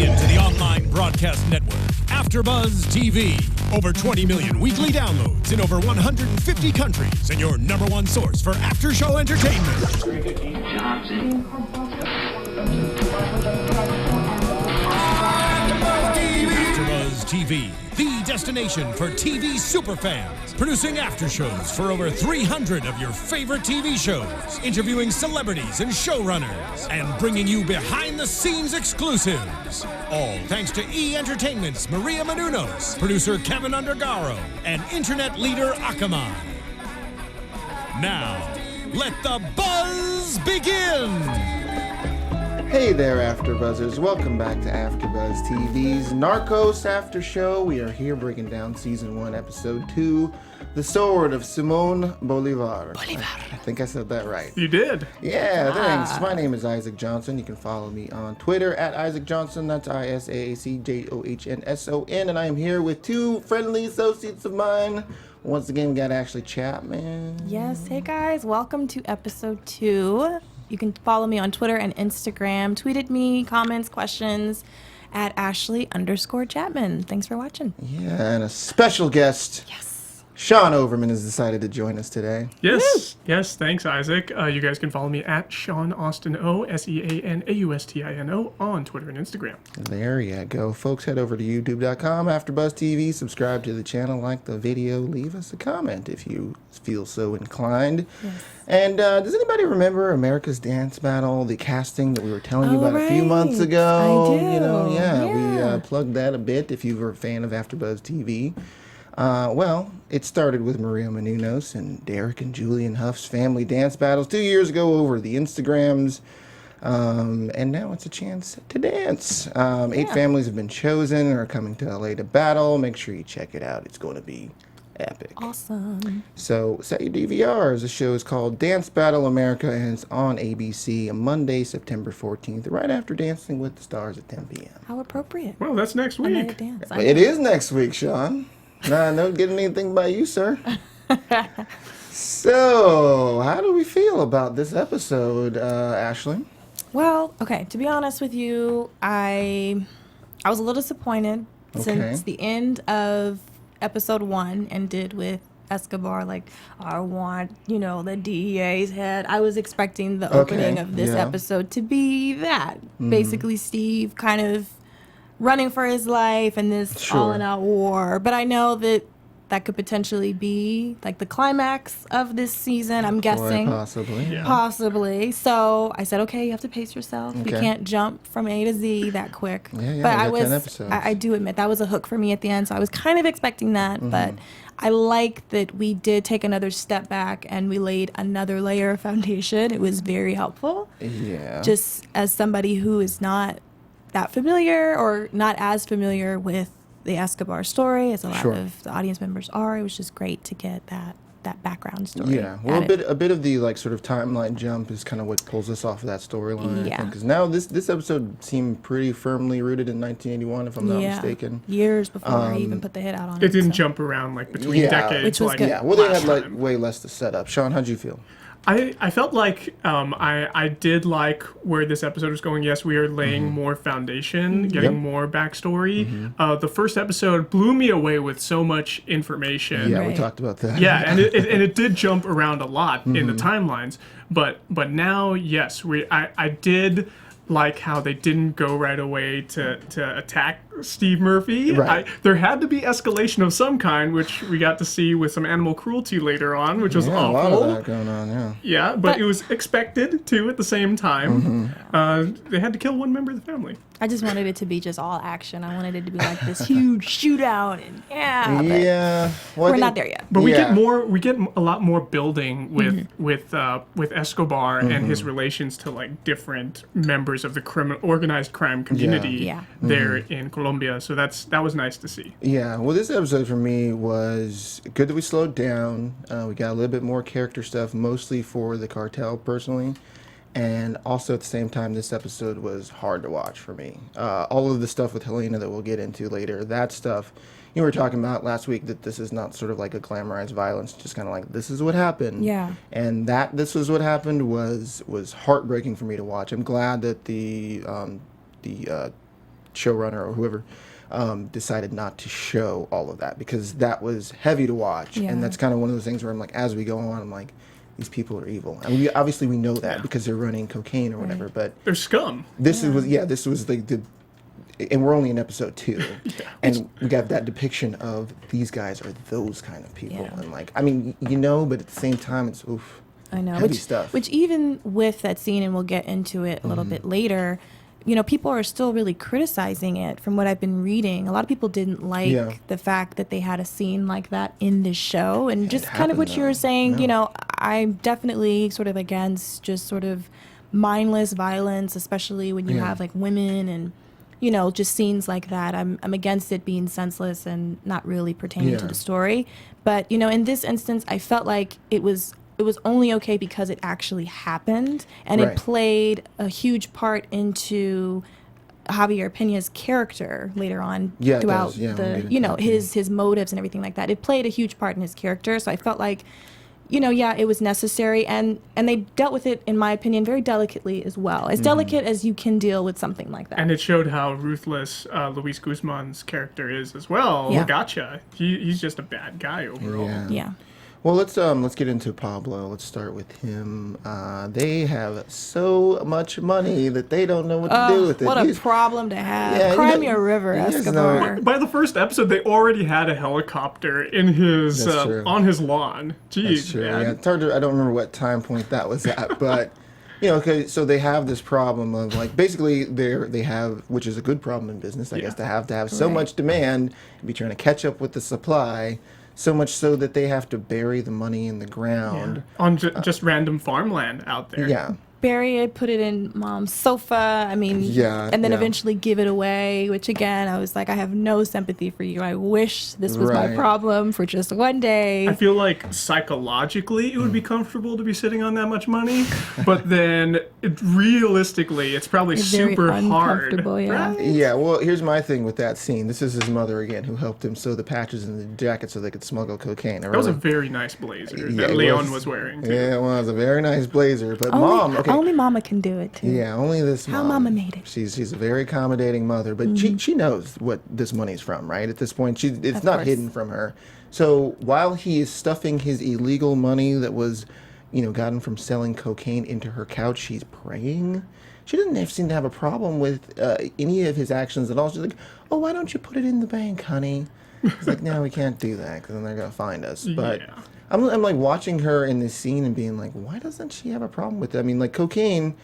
into the online broadcast network, AFTERBUZZ TV. Over 20 million weekly downloads in over 150 countries, and your number one source for after-show entertainment. AFTERBUZZ TV, the destination for TV superfans. Producing after-shows for over 300 of your favorite TV shows. Interviewing celebrities and showrunners. And bringing you behind-the-scenes exclusives. All thanks to E! Entertainment's Maria Menounos, producer Kevin Undergaro, and internet leader Akamai. Now, let the buzz begin! Hey there, AfterBuzzers. Welcome back to AfterBuzz TV's Narcos After Show. We are here breaking down Season 1, Episode 2, The Sword of Simón Bolivar. I think I said that right. You did. Yeah, thanks. My name is Isaac Johnson. You can follow me on Twitter at Isaac Johnson. That's ISAACJOHNSON. And I am here with two friendly associates of mine. Once again, we got Ashley Chatman. Yes, hey guys. Welcome to Episode 2. You can follow me on Twitter and Instagram. Tweet at me, comments, questions at Ashley_Chatman. Thanks for watching. Yeah, and a special guest. Yes. Sean Overman has decided to join us today. Yes, yes, thanks, Isaac. You guys can follow me at Sean Austin O, SeanAustino on Twitter and Instagram. There you go. Folks, head over to youtube.com, AfterBuzz TV, subscribe to the channel, like the video, leave us a comment if you feel so inclined. Yes. And does anybody remember America's Dance Battle, the casting that we were telling you about a few months ago? I do. You know, we plugged that a bit if you were a fan of AfterBuzz TV. Well, it started with Maria Menounos and Derek and Julian Huff's family dance battles 2 years ago over the Instagrams. And now it's a chance to dance. 8 families have been chosen and are coming to LA to battle. Make sure you check it out. It's going to be epic. Awesome. So set your DVRs. The show is called Dance Battle America, and it's on ABC Monday, September 14th, right after Dancing with the Stars at 10 p.m. How appropriate. Well, that's next week. Dance. It is next week, Sean. Nah, don't get anything by you, sir. So, how do we feel about this episode, Ashley? Well, okay, to be honest with you, I was a little disappointed since the end of episode 1 ended with Escobar, like, I want, the DEA's head. I was expecting the opening of this episode to be that. Basically, Steve kind of running for his life and this all-in-out war. But I know that could potentially be, like, the climax of this season, I'm guessing. Possibly. Yeah. Possibly. So I said, okay, you have to pace yourself. You can't jump from A to Z that quick. But I do admit, that was a hook for me at the end, so I was kind of expecting that. But I like that we did take another step back and we laid another layer of foundation. It was very helpful. Yeah. Just as somebody who is not that familiar or not as familiar with the Escobar story as a lot of the audience members are, it was just great to get that background story. Yeah, well, a bit of the sort of timeline jump is kind of what pulls us off of that storyline. Yeah, because now this episode seemed pretty firmly rooted in 1981, if I'm not mistaken. Years before he even put the hit out on it. It didn't jump around between decades. Which was good. Yeah, well, they had way less to set up. Sean, how'd you feel? I felt like I did like where this episode was going. Yes, we are laying more foundation, getting more backstory. The first episode blew me away with so much information. Yeah, we talked about that. Yeah, and it did jump around a lot in the timelines. But now, yes, I did like how they didn't go right away to attack Steve Murphy. Right. There had to be escalation of some kind, which we got to see with some animal cruelty later on, which was awful. A lot of that going on, Yeah, but it was expected too at the same time. They had to kill one member of the family. I just wanted it to be just all action. I wanted it to be like this huge shootout, and we're not there yet. But we get a lot more building with Escobar and his relations to different members of the organized crime community there in Colombia. So that was nice to see. Yeah, well, this episode for me was good that we slowed down. We got a little bit more character stuff, mostly for the cartel personally. And also at the same time, this episode was hard to watch for me. All of the stuff with Helena that we'll get into later, that stuff, we were talking about last week that this is not sort of like a glamorized violence, just kind of like, this is what happened. Yeah. And that this was what happened was heartbreaking for me to watch. I'm glad that the showrunner or whoever decided not to show all of that because that was heavy to watch. Yeah. And that's kind of one of those things where I'm like, as we go on, I'm like, these people are evil. And we know that because they're running cocaine or whatever, but they're scum. This was like the and we're only in episode 2, and we got that depiction of these guys are those kind of people, and like, I mean, but at the same time, it's I know, heavy stuff. Which even with that scene, and we'll get into it a little bit later, people are still really criticizing it. From what I've been reading, a lot of people didn't like the fact that they had a scene like that in the show, and just kind of what you were saying. I'm definitely sort of against just sort of mindless violence, especially when you have like women and just scenes like that. I'm against it being senseless and not really pertaining to the story. But, in this instance, I felt like it was only okay because it actually happened, and it played a huge part into Javier Peña's character later on throughout his motives and everything like that. It played a huge part in his character, so I felt like it was necessary, and they dealt with it, in my opinion, very delicately as well. As delicate as you can deal with something like that. And it showed how ruthless Luis Guzman's character is as well. Yeah. Gotcha. He's just a bad guy overall. Yeah. Well, let's get into Pablo. Let's start with him. They have so much money that they don't know what to do with it. What a problem to have. Yeah, Cry me a river, Escobar. By the first episode, they already had a helicopter in his on his lawn. Jeez, that's true. man. Yeah, it's hard to, I don't remember what time point that was at, but okay, so they have this problem of like basically they have, which is a good problem in business, I guess, to have so much demand and be trying to catch up with the supply. So much so that they have to bury the money in the ground. Yeah. On just random farmland out there. Yeah. Bury it, put it in mom's sofa. I mean, and then eventually give it away, which again, I was like, I have no sympathy for you. I wish this was my problem for just one day. I feel like psychologically it would be comfortable to be sitting on that much money, but then realistically, it's probably super hard. Yeah. Yeah, well, here's my thing with that scene. This is his mother again who helped him sew the patches in the jacket so they could smuggle cocaine. That was a very nice blazer that Leon was wearing, too. Yeah, it was a very nice blazer. But Mom, only Mama can do it too. Yeah, only this How Mama made it. She's a very accommodating mother, but she knows what this money's from, right? At this point, it's not hidden from her. So while he is stuffing his illegal money that was, gotten from selling cocaine into her couch, she's praying. She doesn't seem to have a problem with any of his actions at all. She's like, "Oh, why don't you put it in the bank, honey?" He's like, "No, we can't do that because then they're gonna find us." But I'm like watching her in this scene and being like, why doesn't she have a problem with it? I mean, like cocaine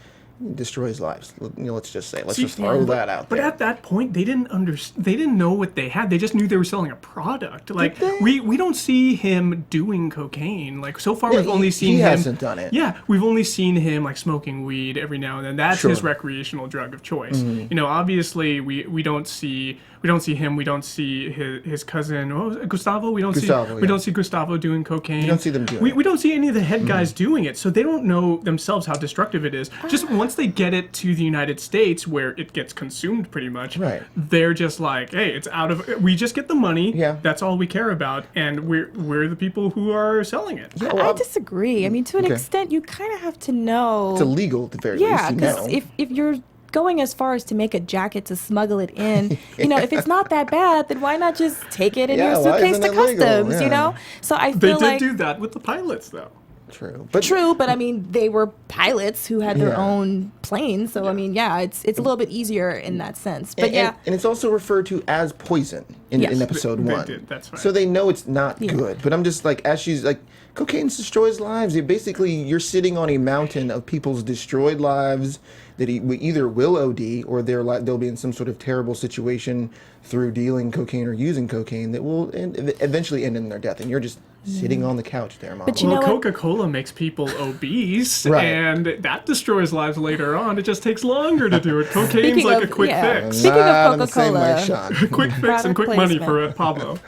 destroys lives. Let's just say, let's just throw that out there. But at that point, they didn't know what they had. They just knew they were selling a product. Like we don't see him doing cocaine. Like so far, we've only seen him. He hasn't done it. Yeah, we've only seen him like smoking weed every now and then. That's his recreational drug of choice. Obviously, we don't see. We don't see him. We don't see his cousin, Gustavo. We don't see Gustavo doing cocaine. We don't see them doing it. We don't see any of the head guys doing it, so they don't know themselves how destructive it is. Just once they get it to the United States, where it gets consumed pretty much, they're just like, hey, it's out of. We just get the money. Yeah. That's all we care about, and we're the people who are selling it. Yeah, I disagree. I mean, to an extent, you kind of have to know. It's illegal at the very least. Yeah, because if you're going as far as to make a jacket to smuggle it in, if it's not that bad, then why not just take it in your suitcase to customs, So I feel they did do that with the pilots, though. True, but I mean, they were pilots who had their own planes, so I mean, it's a little bit easier in that sense. But and it's also referred to as poison in episode 1. They did, that's right. So they know it's not good. But I'm just like, as she's like, cocaine destroys lives. You're sitting on a mountain of people's destroyed lives that either will OD or they'll be in some sort of terrible situation through dealing cocaine or using cocaine that will eventually end in their death. And you're just sitting on the couch there, Mom. But you know Coca-Cola makes people obese, and that destroys lives later on. It just takes longer to do it. Cocaine's like a quick fix. Speaking of Coca-Cola, quick fix and quick money for Pablo.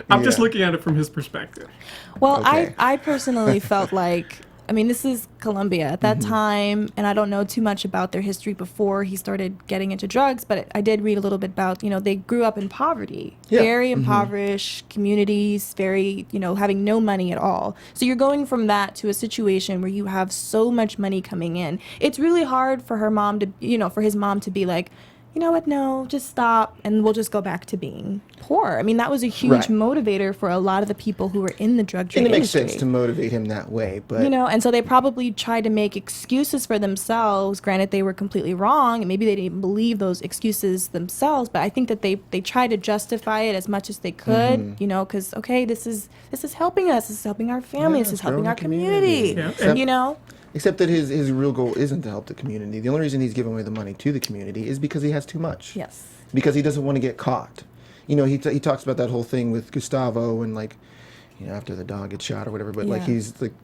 I'm just looking at it from his perspective. Well, I personally felt like, I mean, this is Colombia at that time, and I don't know too much about their history before he started getting into drugs, but I did read a little bit about, they grew up in poverty, very impoverished communities, very, having no money at all. So you're going from that to a situation where you have so much money coming in. It's really hard for her mom to, for his mom to be like, you know what, no, just stop and we'll just go back to being poor. I mean, that was a huge motivator for a lot of the people who were in the drug trade industry. And it makes sense to motivate him that way, but... You know, and so they probably tried to make excuses for themselves. Granted, they were completely wrong, and maybe they didn't believe those excuses themselves, but I think that they tried to justify it as much as they could, you know, because, okay, this is helping us, this is helping our family, this is helping our community, you know? Except that his real goal isn't to help the community. The only reason he's giving away the money to the community is because he has too much. Yes. Because he doesn't want to get caught. You know, he talks about that whole thing with Gustavo and, like, you know, after the dog gets shot or whatever. But, like,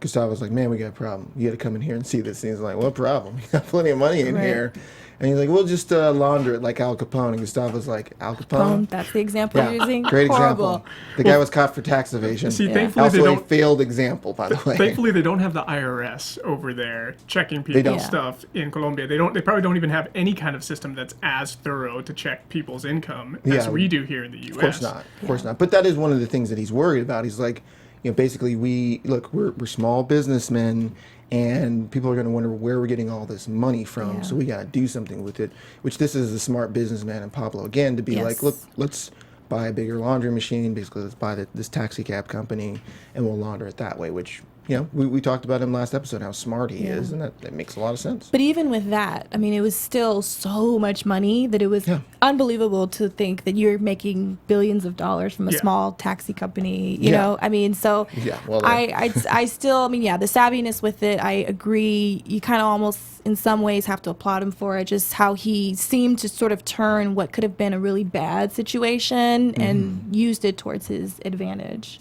Gustavo's like, man, we got a problem. You got to come in here and see this. And he's like, what problem? You got plenty of money in here. And he's like, we'll just launder it like Al Capone. And Gustavo's like, Al Capone? That's the example you're using? Great Horrible. example. The guy was caught for tax evasion. See, thankfully also a failed example, by the way. Thankfully, they don't have the IRS over there checking people's stuff in Colombia. They probably don't even have any kind of system that's as thorough to check people's income as we do here in the U.S. Of course not. Of course not. But that is one of the things that he's worried about. He's like, you know, basically we're small businessmen, and people are going to wonder where we're getting all this money from. So we got to do something with it. Which this is a smart businessman in Pablo again to be like, look, let's buy a bigger laundry machine. Basically, let's buy this taxi cab company, and we'll launder it that way. Which, you know, we talked about him last episode how smart he is, and that makes a lot of sense. But even with that, I mean, it was still so much money that it was unbelievable to think that you're making billions of dollars from a small taxi company. You know, I mean, so I still, I mean, the savviness with it, I agree. You kind of almost, in some ways, have to applaud him for it. Just how he seemed to sort of turn what could have been a really bad situation and used it towards his advantage.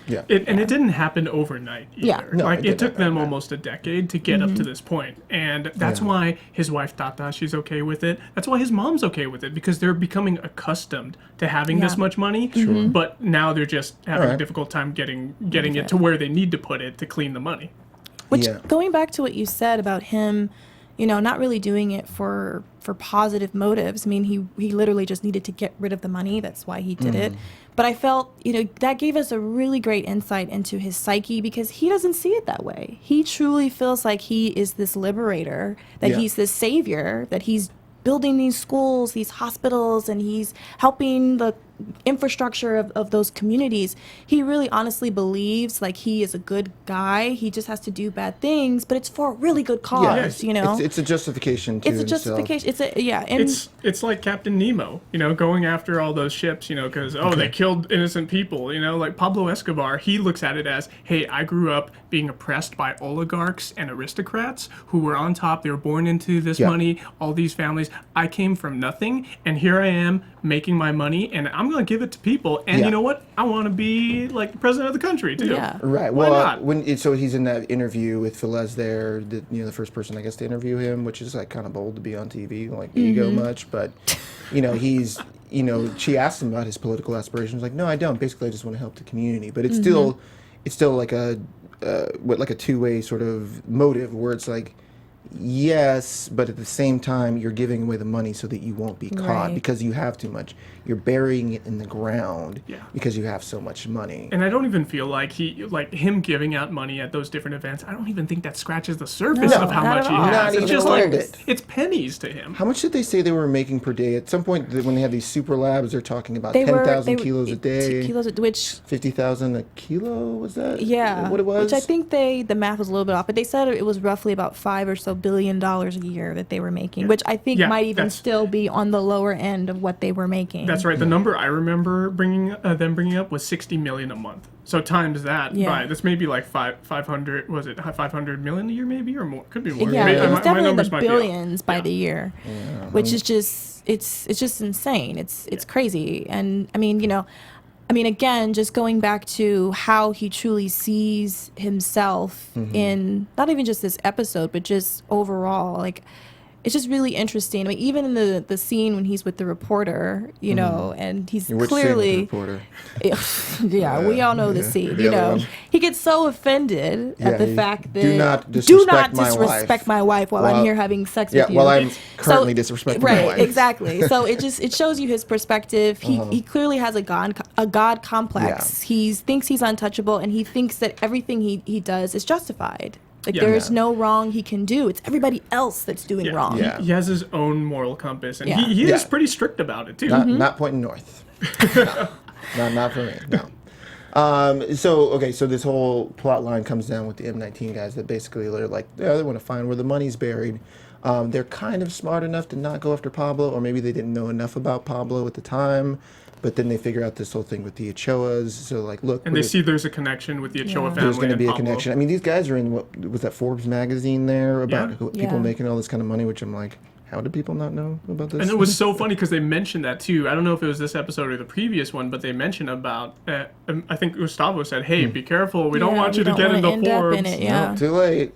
Yeah. And it didn't happen overnight either. Yeah. No, like it took them almost a decade to get up to this point. And that's why his wife Tata, she's okay with it. That's why his mom's okay with it, because they're becoming accustomed to having this much money. Sure. But now they're just having a difficult time getting it to where they need to put it to clean the money. Which, going back to what you said about him, you know, not really doing it for positive motives. I mean, he literally just needed to get rid of the money. That's why he did it. But I felt, you know, that gave us a really great insight into his psyche, because he doesn't see it that way. He truly feels like he is this liberator, that he's this savior, that he's building these schools, these hospitals, and he's helping the infrastructure of those communities. He really honestly believes like he is a good guy. He just has to do bad things, but it's for a really good cause, you know? It's a justification to himself. Justification. It's like Captain Nemo, you know, going after all those ships, you know, because, they killed innocent people, you know, like Pablo Escobar, he looks at it as, hey, I grew up being oppressed by oligarchs and aristocrats who were on top. They were born into this money, all these families. I came from nothing, and here I am making my money, and I'm going to give it to people. And you know what? I want to be like the president of the country too. Yeah. Right. Why well, not? So he's in that interview with Velez there, the first person I guess to interview him, which is like kind of bold to be on TV, like ego much, but you know, he's, you know, she asked him about his political aspirations, like, no, I don't. Basically, I just want to help the community. But it's still like a two-way sort of motive where it's like, yes, but at the same time, you're giving away the money so that you won't be caught because you have too much. You're burying it in the ground because you have so much money. And I don't even feel like him giving out money at those different events. I don't even think that scratches the surface of how much he has. It's just like it's pennies to him. How much did they say they were making per day? At some point, when they had these super labs, they're talking about 10,000 kilos a day. Which 50,000 a kilo, was that? Yeah, what it was? Which I think the math was a little bit off, but they said it was roughly about $5 or so billion a year that they were making, which I think might even still be on the lower end of what they were making. That's right. The number I remember bringing up was 60 million a month. So times that by that's maybe like 500. Was it 500 million a year, maybe, or more? Could be more. Yeah, maybe, it was definitely in the billions by the year, which is just it's just insane. It's crazy, and I mean, you know. I mean, again, just going back to how he truly sees himself in not even just this episode, but just overall, like, it's just really interesting. I mean, even in the scene when he's with the reporter, you know, and he's clearly, reporter? We all know the scene. You know, he gets so offended at the fact that do not disrespect my wife while I'm here having sex with you. While I'm currently disrespecting my wife. Right, exactly. So it shows you his perspective. He clearly has a god complex. He thinks he's untouchable, and he thinks that everything he does is justified. Like, there's no wrong he can do. It's everybody else that's doing wrong. He has his own moral compass, and he is pretty strict about it, too. Not pointing north. No. Not for me, no. So this whole plot line comes down with the M19 guys that basically they're like, they want to find where the money's buried. They're kind of smart enough to not go after Pablo, or maybe they didn't know enough about Pablo at the time. But then they figure out this whole thing with the Ochoas. So, like, look. And they see there's a connection with the Ochoa family. There's going to be a Pablo. connection. I mean, these guys are in, what was that Forbes magazine there about people making all this kind of money, which I'm like, how did people not know about this? And it was so funny because they mentioned that too. I don't know if it was this episode or the previous one, but they mentioned about, I think Gustavo said, hey, be careful. We don't want you to get into Forbes. In it, yeah. No, too late.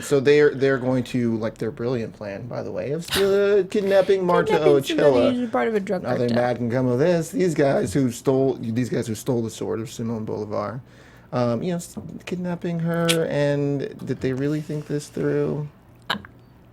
So they're going to, like, their brilliant plan, by the way, of still kidnapping Marta Ochoa. Part of a drug cartel. Nothing bad can come of this. These guys who stole the sword of Simón Bolivar, kidnapping her, and did they really think this through?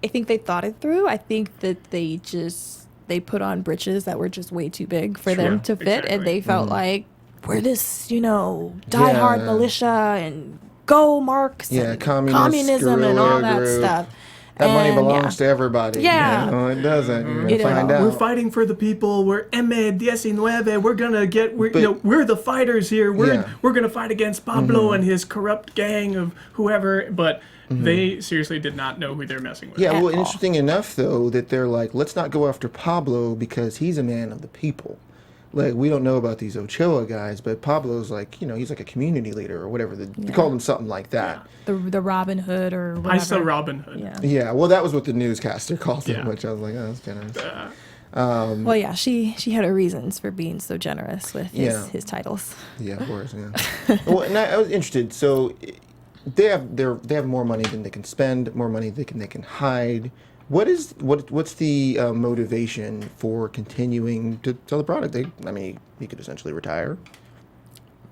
I think they thought it through. I think that they put on britches that were just way too big for them to fit, and they felt like, we're this, diehard militia and go Marx and communism and all that stuff. That money belongs to everybody. Yeah. No, it doesn't. You're gonna find out. We're fighting for the people. We're M19. We're gonna get. We're the fighters here. We're gonna fight against Pablo and his corrupt gang of whoever. But they seriously did not know who they're messing with. Yeah. Well, interesting enough though that they're like, let's not go after Pablo because he's a man of the people. Like, we don't know about these Ochoa guys, but Pablo's like, he's like a community leader or whatever. They called him something like that. The Robin Hood or whatever. I saw Robin Hood. Yeah. Well, that was what the newscaster called him, which I was like, oh, that's generous. Well, yeah, she had her reasons for being so generous with his titles. Yeah, of course. Yeah. Well, and I was interested. So they have more money than they can spend, more money they can hide. What's the motivation for continuing to sell the product? He could essentially retire.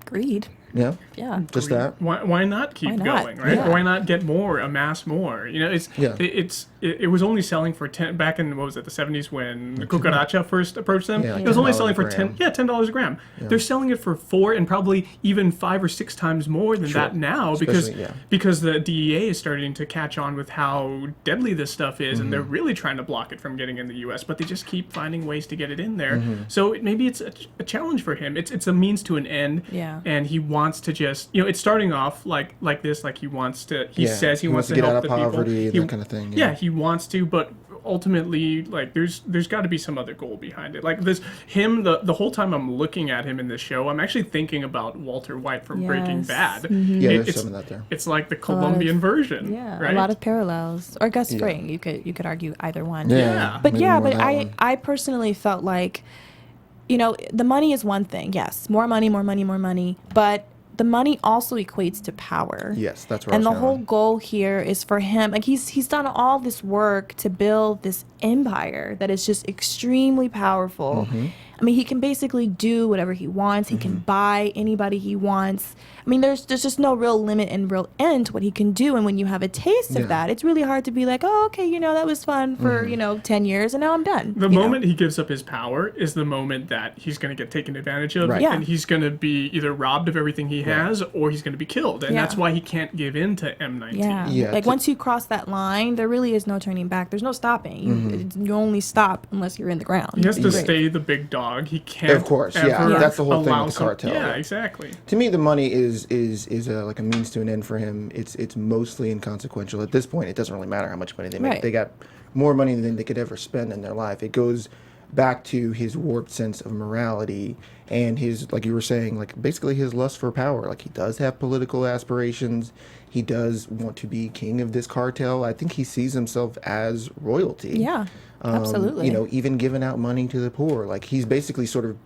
Greed. Yeah. Yeah. Just that. Why not keep going, right? Yeah. Why not get more, amass more? It was only selling for 10 back in, what was it, the 70s when Cucaracha first approached them. Yeah, it was only selling for $10 $10 a gram. Yeah. They're selling it for 4 and probably even 5 or 6 times more than that now because the DEA is starting to catch on with how deadly this stuff is, and they're really trying to block it from getting in the U.S. But they just keep finding ways to get it in there. So maybe it's a challenge for him. It's a means to an end. Yeah. And he wants to just, it's starting off like this, like he wants to. He says he wants to get help out of the poverty people. And that kind of thing. Yeah, he wants to, but ultimately, like, there's got to be some other goal behind it. Like the whole time I'm looking at him in this show, I'm actually thinking about Walter White from Breaking Bad. Yeah, there's some of that there. It's like the Colombian version. Yeah, right? A lot of parallels. Or Gus Fring. You could argue either one. Yeah. But I personally felt like, the money is one thing. Yes, more money, but the money also equates to power. Yes, that's right. And the whole goal here is for him, like he's done all this work to build this empire that is just extremely powerful. I mean, he can basically do whatever he wants. He can buy anybody he wants. I mean, there's just no real limit and real end to what he can do. And when you have a taste of that, it's really hard to be like, oh, okay, that was fun for, 10 years and now I'm done. The moment he gives up his power is the moment that he's going to get taken advantage of. Right. Yeah. And he's going to be either robbed of everything he has or he's going to be killed. And that's why he can't give in to M19. Yeah. Like once you cross that line, there really is no turning back. There's no stopping. You only stop unless you're in the ground. He has to stay the big dog. He can't. Of course, that's the whole thing with the cartel. Yeah, exactly. To me, the money is like a means to an end for him. It's mostly inconsequential at this point. It doesn't really matter how much money they make. Right. They got more money than they could ever spend in their life. It goes back to his warped sense of morality and his, like you were saying, like basically his lust for power. Like he does have political aspirations. He does want to be king of this cartel. I think he sees himself as royalty. Yeah, absolutely. Even giving out money to the poor. Like he's basically sort of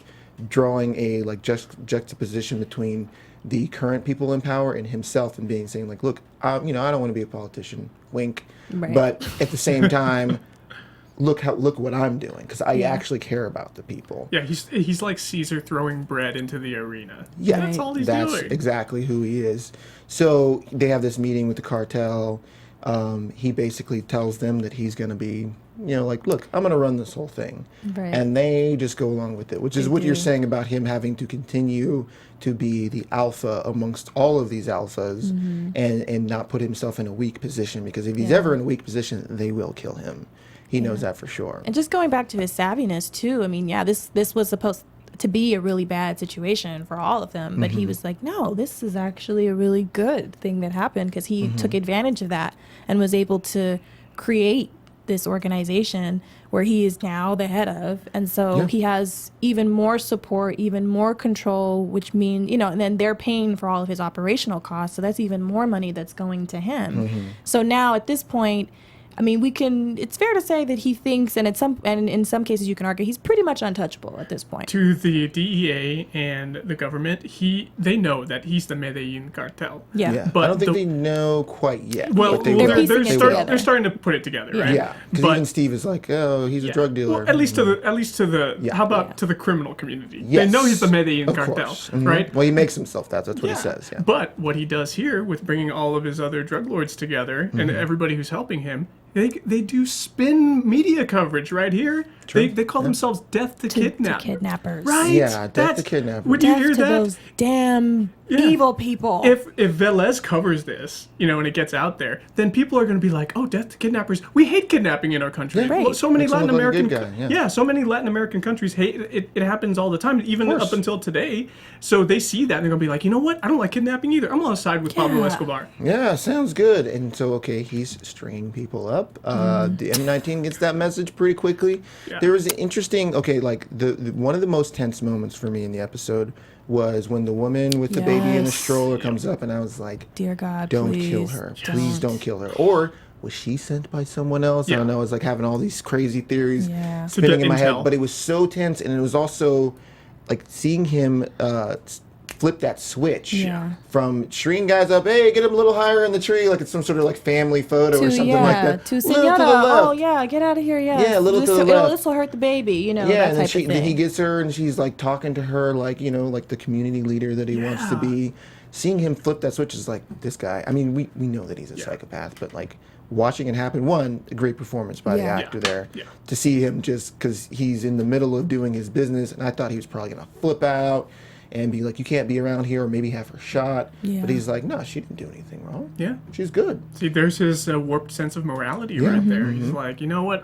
drawing a juxtaposition between the current people in power and himself, and saying like, look, I don't want to be a politician, wink, but at the same time, look what I'm doing, because I actually care about the people. Yeah, he's like Caesar throwing bread into the arena. Yeah, that's all he's doing. That's exactly who he is. So they have this meeting with the cartel. he basically tells them that he's going to be, like, look, I'm going to run this whole thing. Right. And they just go along with it, which is what you're saying about him having to continue to be the alpha amongst all of these alphas and not put himself in a weak position, because if he's ever in a weak position, they will kill him. He knows that for sure. And just going back to his savviness too, I mean, this was supposed to be a really bad situation for all of them, but he was like, no, this is actually a really good thing that happened, because he took advantage of that and was able to create this organization where he is now the head of, and so he has even more support, even more control, which means, and then they're paying for all of his operational costs, so that's even more money that's going to him. So now at this point, I mean, it's fair to say that he thinks, and in some cases you can argue, he's pretty much untouchable at this point. To the DEA and the government, they know that he's the Medellín cartel. Yeah. But I don't think they know quite yet. Well, they're starting to put it together, right? Yeah, because even Steve is like, oh, he's a drug dealer. Well, at least to the how about to the criminal community? Yes. They know he's the Medellín cartel, course. right? Well, he makes himself that's what he says. Yeah. But what he does here with bringing all of his other drug lords together and everybody who's helping him, they do spin media coverage right here. They call themselves Death to Kidnappers. Right? Yeah, Death to Kidnappers. Would you hear Death to that? those damn evil people. If Velez covers this, and it gets out there, then people are going to be like, "Oh, Death to Kidnappers! We hate kidnapping in our country." Yeah. Right. Well, so many Makes him Latin look like a American, good guy, so many Latin American countries hate it. It happens all the time, even up until today. So they see that and they're going to be like, "You know what? I don't like kidnapping either. I'm on the side with Pablo Escobar." Yeah, sounds good. And so, he's stringing people up. The M19 gets that message pretty quickly. Yeah. There was an interesting, the one of the most tense moments for me in the episode was when the woman with the baby in the stroller comes up, and I was like, dear God, don't kill her. Please don't kill her. Or was she sent by someone else? I don't know. I was like having all these crazy theories spinning in my head. But it was so tense, and it was also like seeing him flip that switch from treeing guys up, hey, get him a little higher in the tree, like it's some sort of like family photo or something like that. To Senora, oh yeah, get out of here, a little to the left. This will hurt the baby, that and type of thing. Then he gets her, and she's like talking to her, like like the community leader that he wants to be. Seeing him flip that switch is like, this guy. I mean, we know that he's a psychopath, but like watching it happen, a great performance by the actor there. Yeah. To see him just because he's in the middle of doing his business, and I thought he was probably gonna flip out and be like, you can't be around here, or maybe have her shot. But he's like, no, she didn't do anything wrong. Yeah. She's good. See, there's his warped sense of morality right there. He's like, you know what,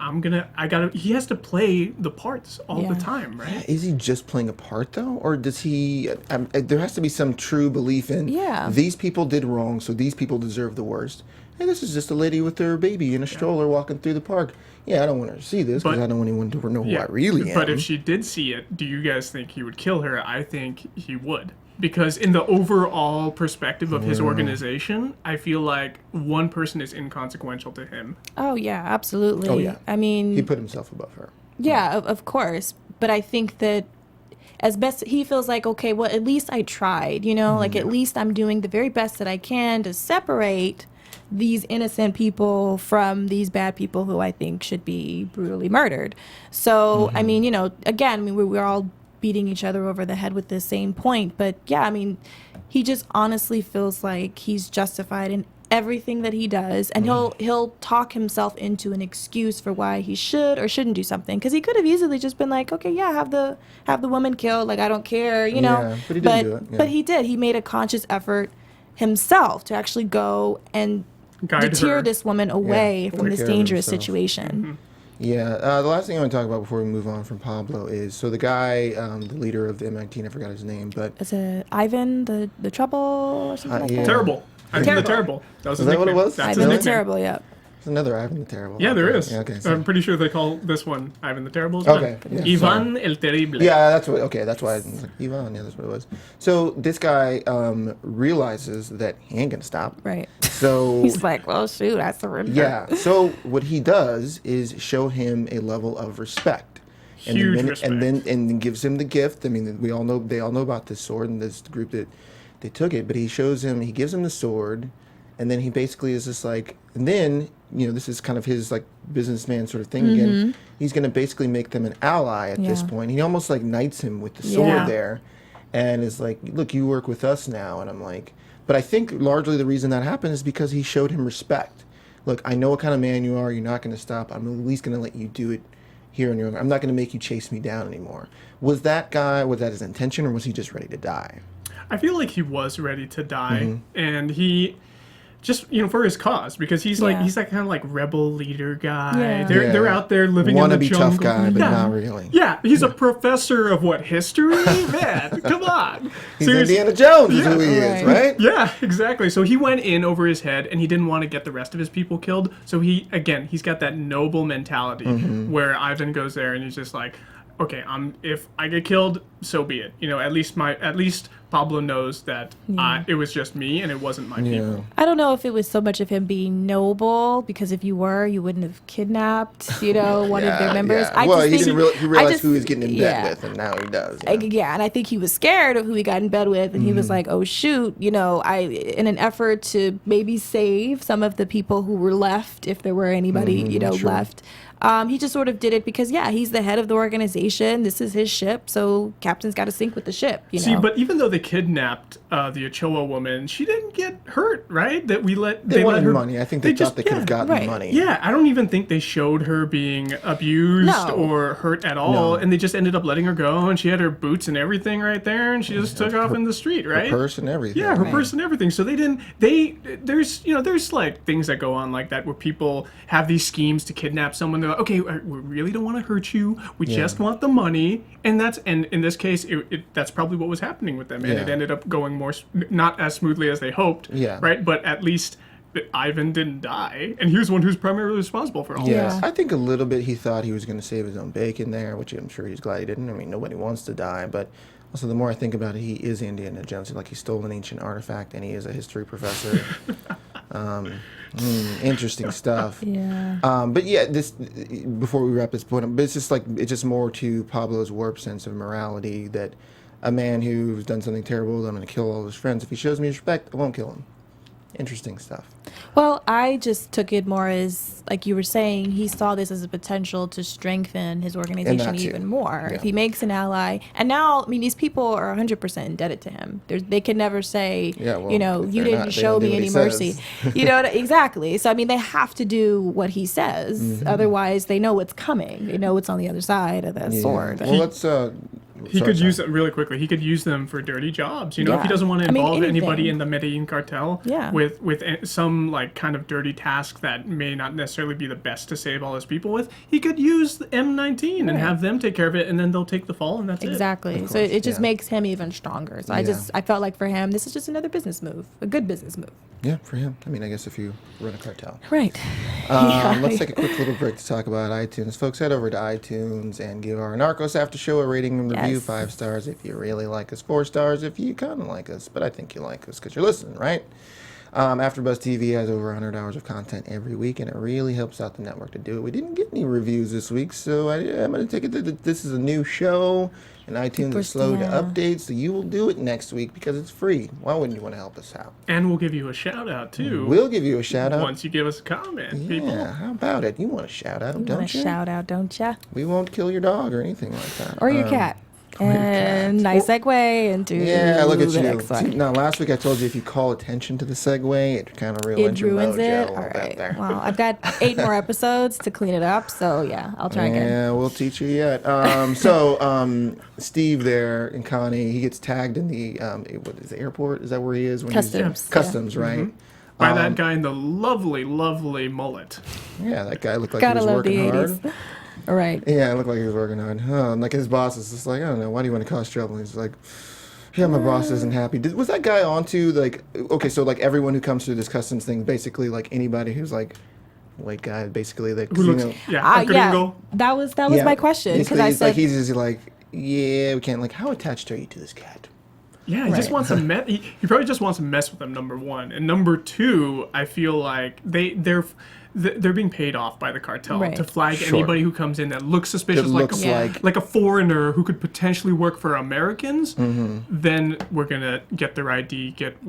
he has to play the parts all the time, right? Yeah. Is he just playing a part, though? Or does he, there has to be some true belief in, these people did wrong, so these people deserve the worst. Hey, this is just a lady with her baby in a stroller walking through the park. Yeah, I don't want her to see this because I don't want anyone to know who I really am. But if she did see it, do you guys think he would kill her? I think he would. Because in the overall perspective of his organization, I feel like one person is inconsequential to him. Oh, yeah, absolutely. Oh, yeah. I mean, he put himself above her. Yeah, of course. But I think that as best he feels like, okay, well, at least I tried, like at least I'm doing the very best that I can to separate these innocent people from these bad people who I think should be brutally murdered. So, I mean, again, we're all beating each other over the head with the same point. But yeah, I mean, he just honestly feels like he's justified in everything that he does, and he'll talk himself into an excuse for why he should or shouldn't do something, because he could have easily just been like, okay, yeah, have the woman killed, like I don't care, but he didn't do it. But he did. He made a conscious effort himself to actually go and deter this woman away from this dangerous situation. Yeah, the last thing I want to talk about before we move on from Pablo is, so the guy, the leader of the M19, I forgot his name, but... Is it Ivan the Trouble or something like that? Terrible. Ivan the Terrible. That was what it was? That's Ivan the Terrible, yeah. There's another Ivan the Terrible. Yeah, there is. Yeah, okay, I'm pretty sure they call this one Ivan the Terrible. Okay. Yeah, Ivan el Terrible. Yeah, that's what. Okay, that's why I was like, Ivan. Yeah, that's what it was. So this guy realizes that he ain't gonna stop. Right. So he's like, well, shoot, I surrender. Yeah. So what he does is show him a level of respect. Huge respect. And then gives him the gift. I mean, they all know about this sword and this group that they took it. But he gives him the sword, and then he basically is just like, and then, this is kind of his like businessman sort of thing again. He's going to basically make them an ally at this point. He almost like knights him with the sword there, and is like, look, you work with us now. And I'm like, but I think largely the reason that happened is because he showed him respect. look, I know what kind of man you are. You're not going to stop. I'm at least going to let you do it here on your own. I'm not going to make you chase me down anymore. Was that his intention, or was he just ready to die? I feel like he was ready to die, and he just, for his cause, because he's he's that kind of like rebel leader guy. They're out there living in the jungle. Tough guy, but not really. Yeah, he's a professor of what, history? Man, come on. He's Indiana Jones is who he is, right? Yeah, exactly. So he went in over his head, and he didn't want to get the rest of his people killed. So he's got that noble mentality where Ivan goes there and he's just like, okay, if I get killed, so be it. At least Pablo knows that it was just me and it wasn't my people. I don't know if it was so much of him being noble, because if you were, you wouldn't have kidnapped, one of their members. Yeah. He realized who he was getting in bed with, and now he does. And I think he was scared of who he got in bed with, and he was like, oh shoot, in an effort to maybe save some of the people who were left, if there were anybody, left. He just sort of did it because, he's the head of the organization. This is his ship, so captain's got to sync with the ship. See, but even though they kidnapped the Ochoa woman, she didn't get hurt, right? They wanted her money. I think they thought they could have gotten money. Yeah, I don't even think they showed her being abused or hurt at all, and they just ended up letting her go. And she had her boots and everything right there, and she just took off in the street, right? Her purse and everything. Yeah, her purse and everything. So they didn't. There's like things that go on like that where people have these schemes to kidnap someone. They're like, okay, we really don't want to hurt you. We just want the money, and in this case, that's probably what was happening with them, and it ended up going not as smoothly as they hoped. Yeah. Right, but at least Ivan didn't die, and he was one who's primarily responsible for all this. I think a little bit he thought he was going to save his own bacon there, which I'm sure he's glad he didn't. I mean, nobody wants to die, but also the more I think about it, he is Indiana Jones. Like, he stole an ancient artifact, and he is a history professor. Interesting stuff. But this, before we wrap this point, but it's just more to Pablo's warped sense of morality, that a man who's done something terrible, I'm going to kill all his friends. If he shows me respect, I won't kill him. Interesting stuff. Well, I just took it more as, like you were saying, he saw this as a potential to strengthen his organization even more. If he makes an ally, and now, these people are 100% indebted to him. They can never say, you didn't show me any mercy. Exactly. So, they have to do what he says. Otherwise, they know what's coming. They know what's on the other side of that sword. Well, let's... He could use them really quickly. He could use them for dirty jobs. If he doesn't want to involve anybody in the Medellín cartel with some kind of dirty task that may not necessarily be the best to save all his people with, he could use the M19 and have them take care of it, and then they'll take the fall, and that's exactly. So it just makes him even stronger. So I felt like for him, this is just another business move, a good business move. Yeah, for him. I guess if you run a cartel. Right. Let's take a quick little break to talk about iTunes. Folks, head over to iTunes and give our Narcos After Show a rating and review. 5 stars if you really like us, 4 stars if you kind of like us, but I think you like us because you're listening, right? AfterBuzz TV has over 100 hours of content every week, and it really helps out the network to do it. We didn't get any reviews this week, so I'm going to take it that this is a new show, and iTunes is slow to update, so you will do it next week because it's free. Why wouldn't you want to help us out? And we'll give you a shout-out, too. We'll give you a shout-out. Once you give us a comment, people. Yeah, how about it? You want a shout-out, don't you? Want a shout-out, don't you? We won't kill your dog or anything like that. Or your cat. And nice segue into look at the you. next one. Now, last week I told you if you call attention to the segue, it kind of ruins your mojo. It. All right. Well, I've got 8 more episodes to clean it up, so I'll try again. Yeah, we'll teach you yet. Steve there in Connie, he gets tagged in the what is the airport? Is that where he is? When Customs, right? Mm-hmm. By that guy in the lovely, lovely mullet. Yeah, that guy looked like he was working hard. Right. Yeah, it looked like he was working hard. And his boss is just like, I don't know, why do you want to cause trouble? He's like, yeah, my boss isn't happy. Was that guy onto everyone who comes through this customs thing, basically anybody who's white guy, basically That was my question, because I said he's just we can't how attached are you to this cat? Yeah, he just wants to he probably just wants to mess with them, number one. And number two, I feel like they're being paid off by the cartel to flag anybody who comes in that looks suspicious, like a foreigner who could potentially work for Americans. Mm-hmm. Then we're gonna get their ID, get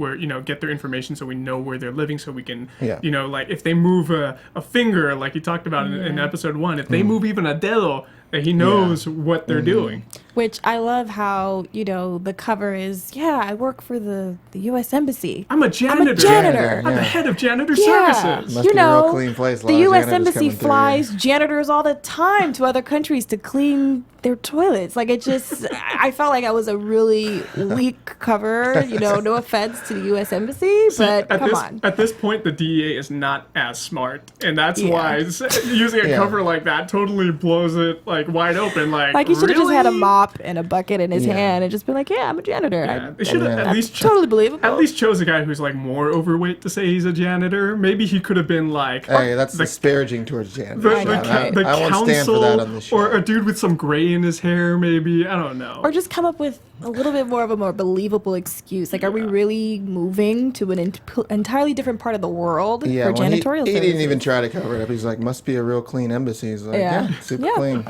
their information, so we know where they're living, so we can, if they move a finger, like you talked about in episode 1, if they move even a dedo, he knows what they're doing. Which I love how, the cover is, I work for the U.S. Embassy. I'm a janitor. I'm the head of janitor services. Must be a real clean place. The U.S. Embassy flies janitors all the time to other countries to clean their toilets. Like, it just, I felt like I was a really weak cover, no offense to the U.S. Embassy, but come on. At this point, the DEA is not as smart, and that's why using a cover like that totally blows it, wide open. Like he should have just had a mop and a bucket in his hand and just been like, I'm a janitor. Yeah. They should have at least totally believable. At least chose a guy who's more overweight to say he's a janitor. Maybe he could have been hey, that's disparaging towards janitors. The I won't stand for that on this show. Or a dude with some gray in his hair, maybe. I don't know. Or just come up with a little bit more of a more believable excuse. Are we really moving to an entirely different part of the world for janitorial services? He didn't even try to cover it up. He's like, must be a real clean embassy. He's like, super clean.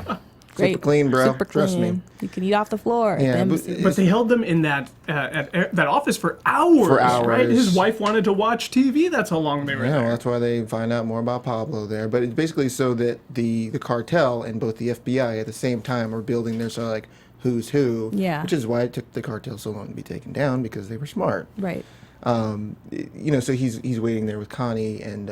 Great. Super clean, bro. Super Trust clean. me. You can eat off the floor. Yeah, but they held them in that that office for hours. Right? His wife wanted to watch TV. That's how long they were there. Well, that's why they find out more about Pablo there. But it's basically so that the cartel and both the FBI at the same time are building their who's who. Yeah. Which is why it took the cartel so long to be taken down, because they were smart. Right. So he's waiting there with Connie, and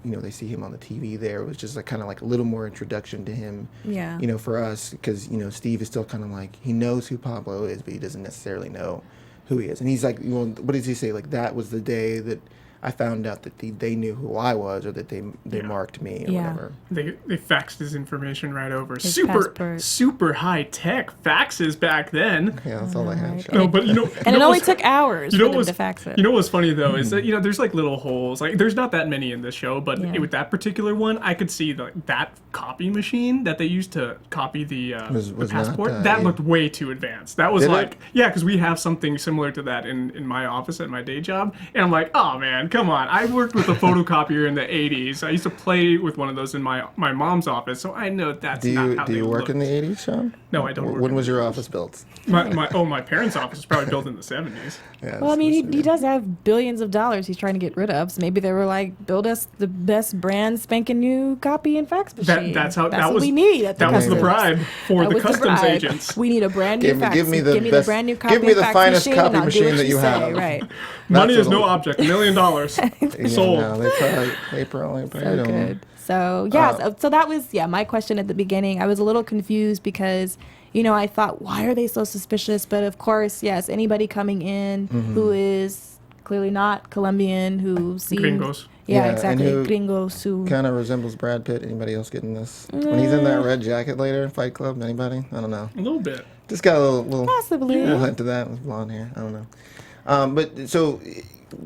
they see him on the TV there. It was just kind of a little more introduction to him. Yeah. For us, because Steve is still kind of he knows who Pablo is, but he doesn't necessarily know who he is. And he's like, what does he say? That was the day that I found out that they knew who I was, or that they marked me, or whatever. They faxed his information right over. His super passport. high tech faxes back then. Yeah, that's all I had. Right. No, but and it only took hours for them to fax it. You know what's funny though is that there's little holes. There's not that many in this show, but with that particular one, I could see that copy machine that they used to copy the passport. That looked way too advanced. That was because we have something similar to that in my office at my day job, and I'm like, oh man. Come on, I worked with a photocopier in the 80s. I used to play with one of those in my mom's office, so I know that's not how they Do you work in the 80s, Sean? No, I don't. When was your office built? My parents' office was probably built in the 70s. Yeah, well, I mean, he does have billions of dollars he's trying to get rid of, so maybe they were like, build us the best brand spanking new copy and fax machine. That's what we need at the That was the bribe for the customs agents. We need a brand new fax. Give me the brand new copy give me the fax finest machine, copy machine that you have. Right. Money is no object. $1 million. Sold. No, they probably so don't. Good. So so that was my question at the beginning. I was a little confused because I thought, why are they so suspicious? But of course, yes, anybody coming in who is clearly not Colombian, who seems gringos. Yeah, exactly. Gringos who kind of resembles Brad Pitt. Anybody else getting this? When he's in that red jacket later in Fight Club, anybody? I don't know. A little bit. Just got a little possibly little hint to that with blonde hair. I don't know. But so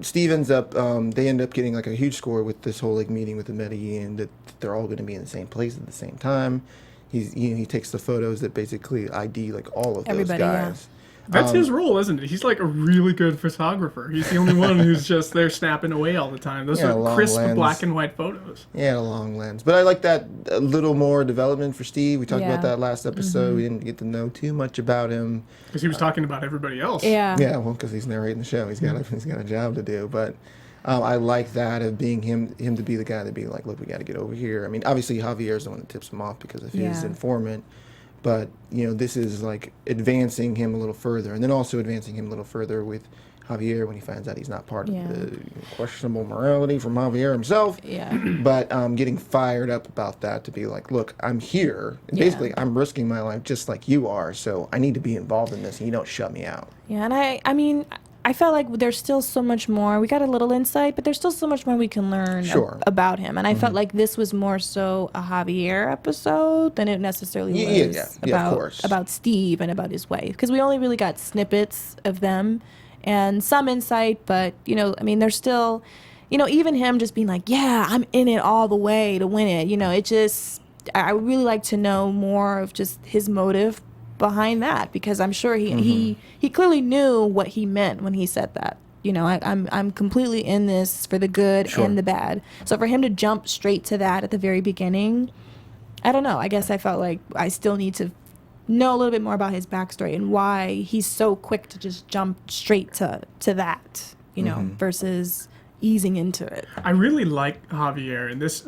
Steve ends up, they end up getting a huge score with this whole meeting with the Medellín, that they're all going to be in the same place at the same time. He takes the photos that basically ID all of those guys. Yeah. That's his role, isn't it? He's a really good photographer. He's the only one who's just there snapping away all the time. Those are crisp black and white photos. Yeah, a long lens. But I like that a little more development for Steve. We talked about that last episode. We didn't get to know too much about him. Because he was talking about everybody else. Yeah. Yeah, well, because he's narrating the show. He's got a job to do. But I like that of being him to be the guy to be like, look, we got to get over here. I mean, obviously Javier's the one that tips him off because of his informant. But, this is advancing him a little further, and then also advancing him a little further with Javier when he finds out he's not part of the questionable morality from Javier himself. Yeah. But getting fired up about that to be like, look, I'm here. And basically, I'm risking my life just like you are, so I need to be involved in this, and you don't shut me out. Yeah, and I mean, I felt like there's still so much more. We got a little insight, but there's still so much more we can learn about him. And I felt like this was more so a Javier episode than it necessarily was about Steve and about his wife. Because we only really got snippets of them and some insight, but, I mean, there's still, even him just being like, yeah, I'm in it all the way to win it. It just, I would really like to know more of just his motive behind that, because I'm sure he clearly knew what he meant when he said that. I'm completely in this for the good and the bad. So for him to jump straight to that at the very beginning, I don't know. I guess I felt like I still need to know a little bit more about his backstory and why he's so quick to just jump straight to that, versus easing into it. I really like Javier. And this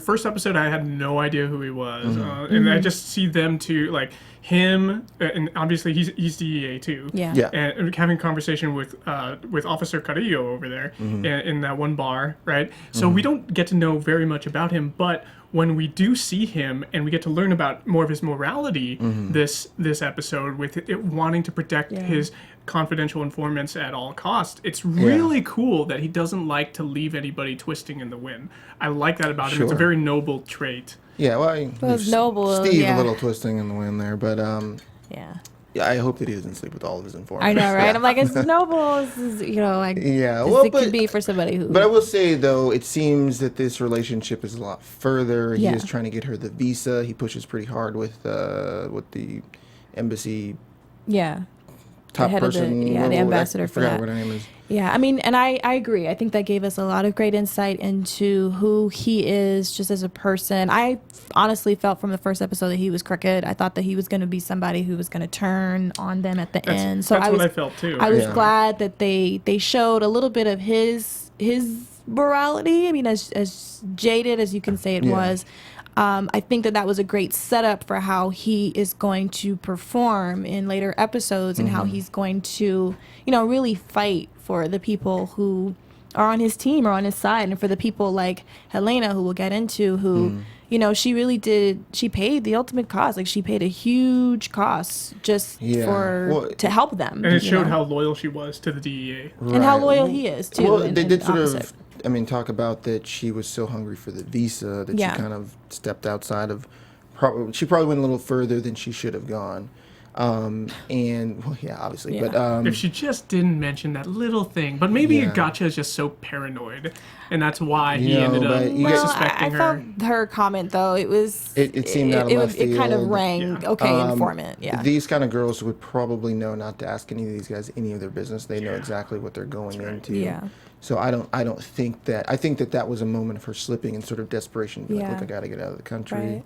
first episode, I had no idea who he was, and I just see them two, like him, and obviously he's DEA too. Yeah. And having a conversation with Officer Carrillo over there in that one bar, right? So we don't get to know very much about him, but when we do see him and we get to learn about more of his morality this episode, with it wanting to protect his confidential informants at all costs, it's really cool that he doesn't like to leave anybody twisting in the wind. I like that about him. It's a very noble trait. Yeah, well, it's noble. Steve a little twisting in the wind there, but yeah, I hope that he doesn't sleep with all of his informants. I know, right? I'm like, it's noble. This is, like, it could be for somebody who. But I will say, though, it seems that this relationship is a lot further. He is trying to get her the visa. He pushes pretty hard with the embassy. Yeah. Top person. The ambassador for that. I forgot what her name is. Yeah, I mean, and I agree. I think that gave us a lot of great insight into who he is just as a person. I honestly felt from the first episode that he was crooked. I thought that he was going to be somebody who was going to turn on them at the end. So that's what I felt too. I was glad that they showed a little bit of his morality. I mean, as jaded as you can say it was. I think that was a great setup for how he is going to perform in later episodes and how he's going to, really fight for the people who are on his team or on his side, and for the people like Helena, who we'll get into, who, she paid the ultimate cost. Like, she paid a huge cost just to help them. And it showed how loyal she was to the DEA. Right. And how loyal he is, too. Well, they did sort of... talk about that she was so hungry for the visa that she kind of stepped outside of... she probably went a little further than she should have gone. Obviously. Yeah. But if she just didn't mention that little thing. But maybe Gotcha is just so paranoid, and that's why he ended up suspecting her. I felt her comment, though, it was... It seemed out of left field. It kind of rang, informant, These kind of girls would probably know not to ask any of these guys any of their business. They know exactly what they're going into. Yeah. So I don't think that... I think that was a moment of her slipping in sort of desperation. Like, look, I got to get out of the country. Right.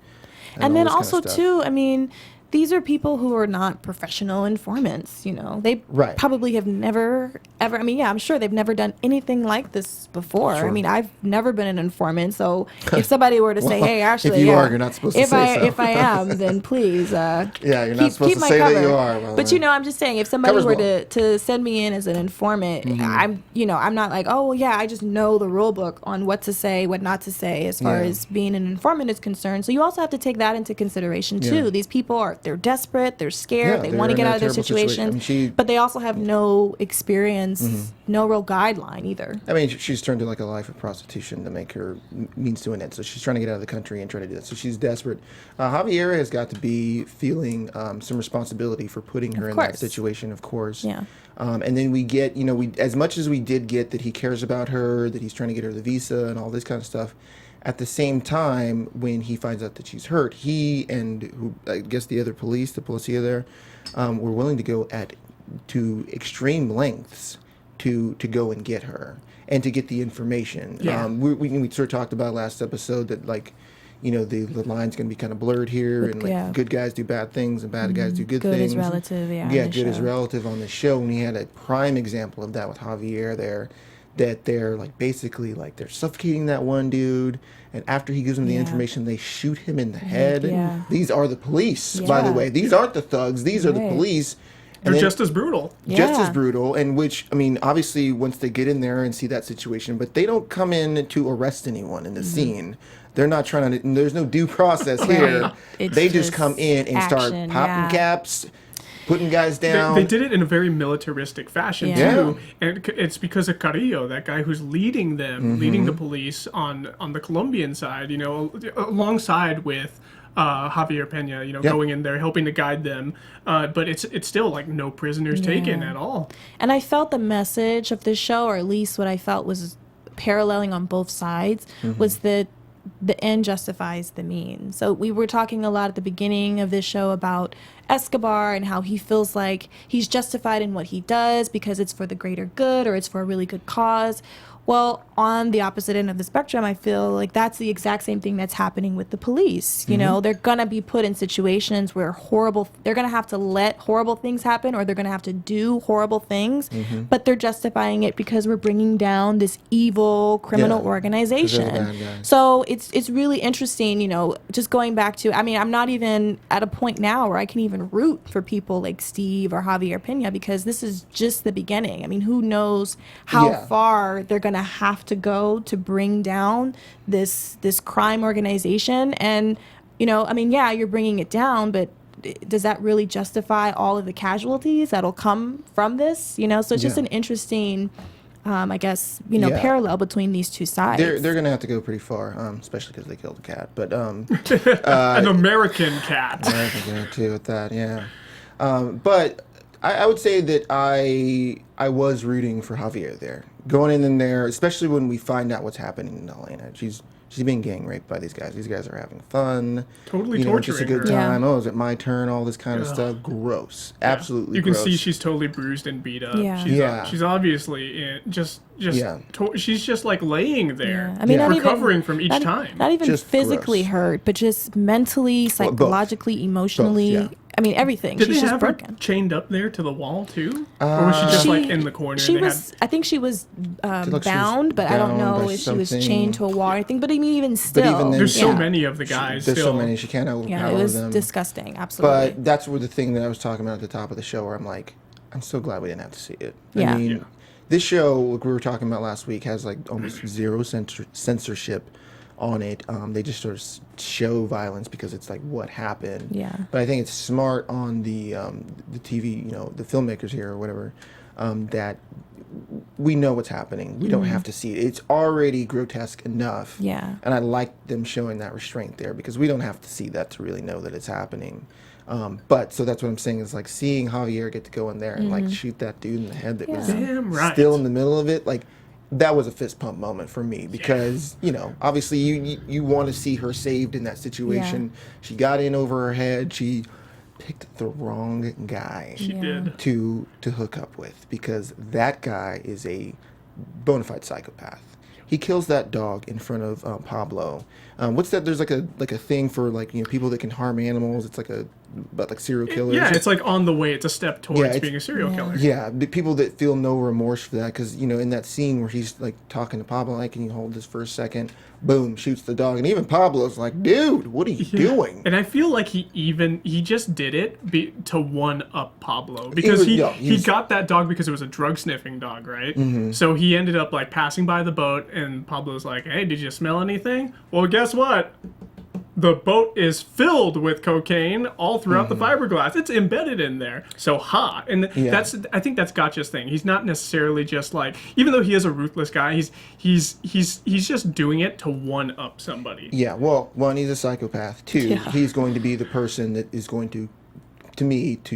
And then also, too, I mean... These are people who are not professional informants, They probably have never, ever... I mean, I'm sure they've never done anything like this before. Sure. I mean, I've never been an informant, so if somebody were to say, hey, actually... If you are, you're not supposed to say so. If I am, then please... you're not supposed to say cover. that you are. But, I'm just saying, if somebody were to send me in as an informant, I'm not like, oh, yeah, I just know the rule book on what to say, what not to say, as far as being an informant is concerned. So you also have to take that into consideration, too. These people they're desperate, they're scared, they want to get out of their situation, but they also have no experience, no real guideline either. I mean, she's turned to like a life of prostitution to make her means to an end, so she's trying to get out of the country and trying to do that, so she's desperate. Javier has got to be feeling some responsibility for putting her in that situation, of course. And then we get, as much as we did get that he cares about her, that he's trying to get her the visa and all this kind of stuff, at the same time, when he finds out that she's hurt, he and I guess the other police, the policia there, were willing to go to extreme lengths to go and get her and to get the information. Yeah. We sort of talked about last episode that, like, the line's going to be kind of blurred here, and like good guys do bad things and bad guys do good things. Good is relative, good is relative on the show. And we had a prime example of that with Javier there. That they're like basically like they're suffocating that one dude, and after he gives them the information, they shoot him in the head. Yeah. These are the police, by the way. These aren't the thugs. These are the police. They're just as brutal. Just as brutal, and which, I mean, obviously once they get in there and see that situation, but they don't come in to arrest anyone in the scene. They're not trying to, there's no due process here. They just come in and start popping caps, putting guys down. They did it in a very militaristic fashion too, and it's because of Carrillo, that guy who's leading them, leading the police on the Colombian side. Alongside with Javier Peña, going in there helping to guide them. But it's still like no prisoners taken at all. And I felt the message of this show, or at least what I felt was paralleling on both sides, was that the end justifies the means. So we were talking a lot at the beginning of this show about Escobar and how he feels like he's justified in what he does because it's for the greater good or it's for a really good cause. Well, on the opposite end of the spectrum, I feel like that's the exact same thing that's happening with the police. You know, they're going to be put in situations where they're going to have to let horrible things happen, or they're going to have to do horrible things, but they're justifying it because we're bringing down this evil criminal organization. So it's really interesting, you know, just going back to, I mean, I'm not even at a point now where I can even root for people like Steve or Javier Peña, because this is just the beginning. I mean, who knows how far they're going to have to go to bring down this crime organization. And, you know, I mean, yeah, you're bringing it down, but does that really justify all of the casualties that'll come from this? You know, so it's just an interesting, I guess, you know, parallel between these two sides. They're going to have to go pretty far, especially because they killed a cat. But an American cat. American cat, too, with that, yeah. But I would say that I was rooting for Javier there. Going in there, especially when we find out what's happening in Elena. She's being gang raped by these guys. These guys are having fun. Totally torturing just a good time. Yeah. Oh, is it my turn? All this kind of stuff. Gross. Yeah. Absolutely You can gross. see she's totally bruised and beat up. Yeah. She's obviously she's just like laying there. I mean, recovering from each time. Not even just physically gross. hurt, but just mentally, psychologically, emotionally. Both, yeah. I mean, everything. Did She's they just have her broken. chained up there to the wall too, or was she just like in the corner? She was. I think she was bound, but I don't know if she was chained to a wall or anything. But I mean, even still, then there's so many of the guys. There's so many. She can't overpower them. Yeah, it was disgusting. Absolutely. But that's where the thing that I was talking about at the top of the show, where I'm like, I'm so glad we didn't have to see it. Yeah. I mean, this show, like we were talking about last week, has like almost zero censorship on it. They just sort of show violence because it's like what happened. Yeah. But I think it's smart on the TV, you know, the filmmakers here or whatever, that we know what's happening. We don't have to see it. It's already grotesque enough. Yeah. And I like them showing that restraint there because we don't have to see that to really know that it's happening. But so that's what I'm saying is like seeing Javier get to go in there and like shoot that dude in the head that was still in the middle of it, like that was a fist pump moment for me because you know obviously you want to see her saved in that situation. She got in over her head. She picked the wrong guy She did. to hook up with because that guy is a bona fide psychopath. He kills that dog in front of Pablo. What's that? There's like a thing for like you know people that can harm animals. It's like about like serial killers. Yeah, it's like on the way. It's a step towards being a serial killer. Yeah, the people that feel no remorse for that because you know in that scene where he's like talking to Pablo, like, can you hold this for a second? Boom, shoots the dog, and even Pablo's like, dude, what are you doing? And I feel like he just did it to one up Pablo because he got that dog because it was a drug sniffing dog, right? Mm-hmm. So he ended up like passing by the boat, and Pablo's like, hey, did you smell anything? Well, guess what? The boat is filled with cocaine all throughout the fiberglass. It's embedded in there. So and I think that's Gotcha's thing. He's not necessarily just like, even though he is a ruthless guy, he's just doing it to one up somebody. Yeah, well, one, he's a psychopath. Two, he's going to be the person that is going to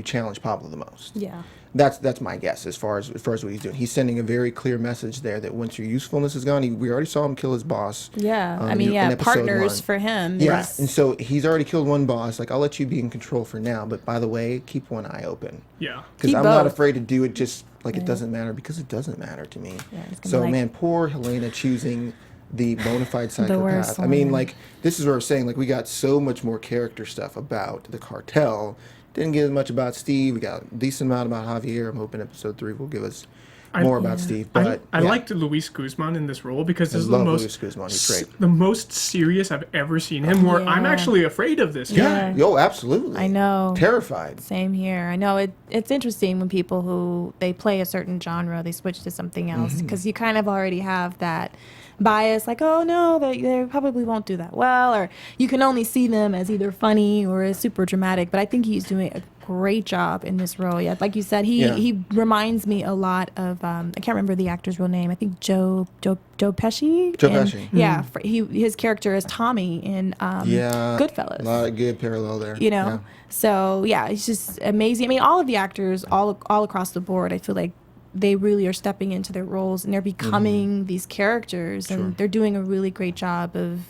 challenge Pablo the most. Yeah. That's my guess as far as what he's doing. He's sending a very clear message there that once your usefulness is gone, we already saw him kill his boss. Yeah, I mean, mean, partners for him. Yeah, and so he's already killed one boss. Like, I'll let you be in control for now, but by the way, keep one eye open. Yeah, because I'm not afraid to do it just like it doesn't matter because it doesn't matter to me. Yeah, so man, poor Helena choosing the bona fide psychopath. I mean, like this is what I'm saying. Like we got so much more character stuff about the cartel. Didn't get as much about Steve. We got a decent amount about Javier. I'm hoping episode 3 will give us more about Steve. But I liked Luis Guzman in this role because this is Luis Guzman. He's great. The most serious I've ever seen him. Where I'm actually afraid of this guy. Yo, absolutely. I know. Terrified. Same here. I know it's interesting when people who they play a certain genre they switch to something else because you kind of already have that bias, like, oh no, they probably won't do that well, or you can only see them as either funny or as super dramatic. But I think he's doing a great job in this role. Yeah, like you said, he reminds me a lot of I can't remember the actor's real name. I think Joe Pesci. Joe Pesci. Yeah, his character is Tommy in Goodfellas. A lot of good parallel there. You know, so yeah, it's just amazing. I mean, all of the actors, all across the board, I feel like they really are stepping into their roles and they're becoming these characters and they're doing a really great job of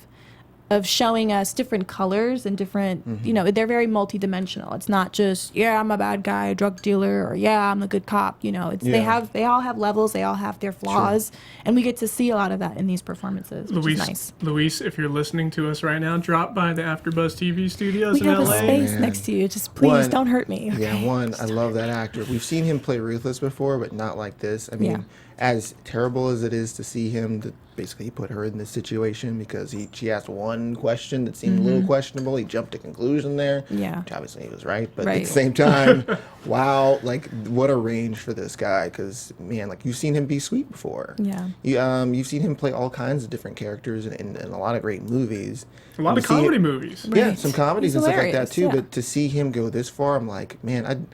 showing us different colors and different, they're very multidimensional. It's not just, I'm a bad guy, a drug dealer, or I'm a good cop. They all have levels, they all have their flaws, and we get to see a lot of that in these performances, which is nice. Luis, if you're listening to us right now, drop by the AfterBuzz TV studios in LA. We have a space next to you. Just please don't hurt me. Okay? Yeah, I love that actor. We've seen him play Ruthless before, but not like this. I mean, as terrible as it is to see him, basically he put her in this situation because she asked one question that seemed a little questionable. He jumped to conclusion there, which obviously he was right. But at the same time, wow, like what a range for this guy. Because man, like you've seen him be sweet before. Yeah, you've seen him play all kinds of different characters in a lot of great movies. A lot of comedy movies. Yeah, some comedies and stuff like that too. But to see him go this far, I'm like, man,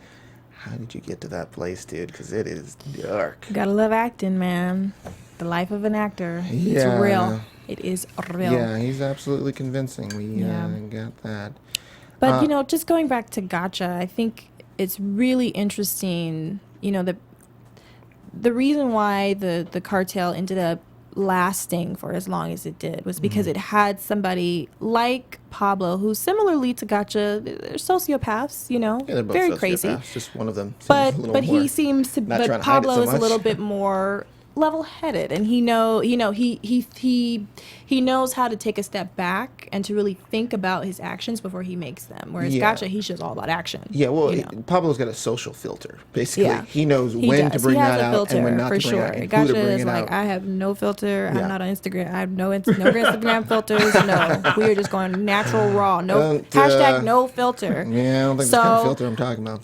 how did you get to that place, dude? Because it is dark. Gotta love acting, man. The life of an actor. It's real. It is real. Yeah, he's absolutely convincing. We got that. But, just going back to Gotcha, I think it's really interesting, the reason why the cartel ended up lasting for as long as it did was because it had somebody like Pablo, who similarly to Gotcha, they're sociopaths, they're both very sociopaths. Crazy. Just one of them. But he seems to. But Pablo is a little bit more level-headed, and he knows how to take a step back and to really think about his actions before he makes them. Whereas Gotcha, he's just all about action. Yeah, well, Pablo's got a social filter. Basically, he knows when to bring that out and when not to bring it out. Gotcha is like, I have no filter. I'm not on Instagram. I have no Instagram filters. No, we are just going natural, raw. No hashtag no filter. Yeah, I don't think that's the kind of filter I'm talking about.